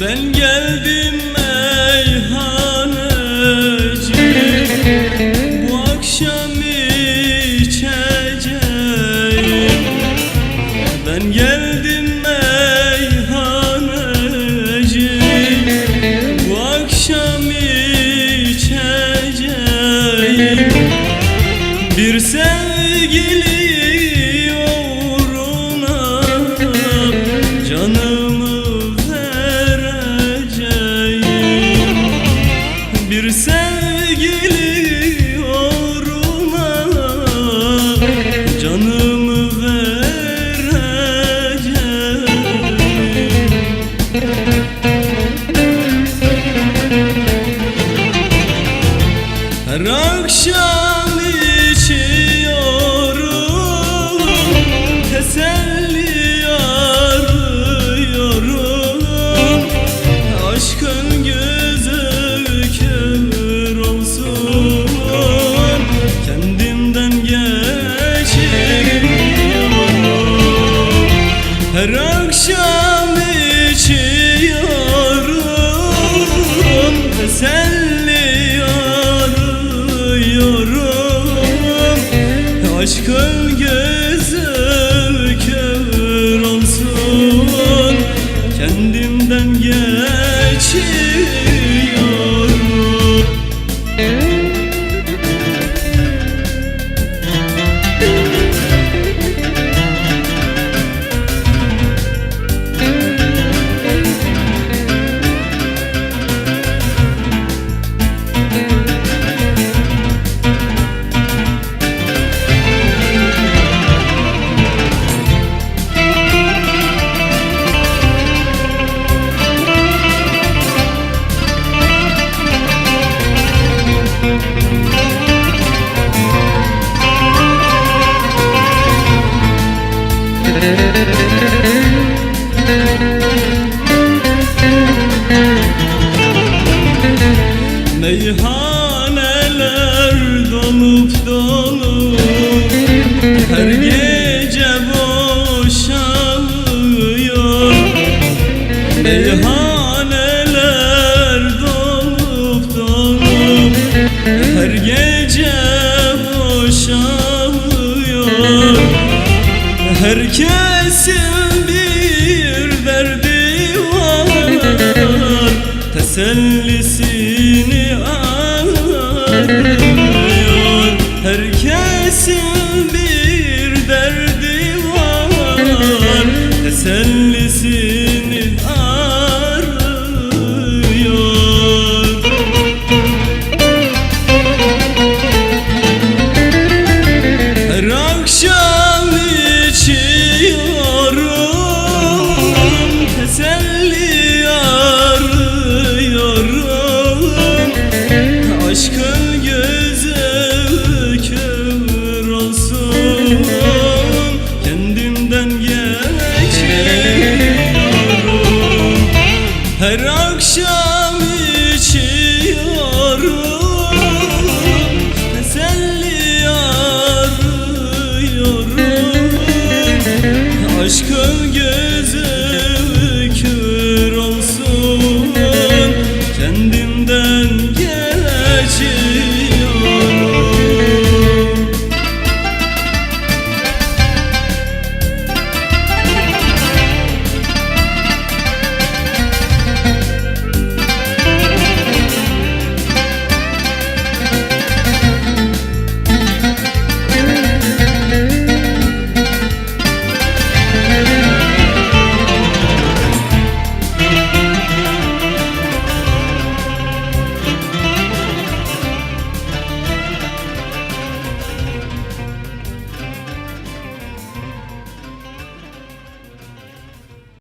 Ben geldim meyhaneci, bu akşam içeceğim. Ben geldim meyhaneci, bu akşam içeceğim. Bir sevgili uğruna canımı vereceğim. Bir sevgili uğruna canımı vereceğim. Her akşam içiyorum, teselli arıyorum. Aşkın gözü kör olsun, kendimden geçiyorum. Her akşam içiyorum, teselli arıyorum. Aşkın gözü kör olsun, kendimden geçiyorum. Meyhaneler dolup dolup her gece boşalıyor. Meyhaneler dolup dolup her gece boşalıyor. Herkesin bir derdi var, tesellisini arıyor. Herkesin bir derdi var, tesellisini arıyor. Her akşam içiyorum, teselli arıyorum. Aşkın gözü kör olsun, kendimden geçiyorum. Her akşam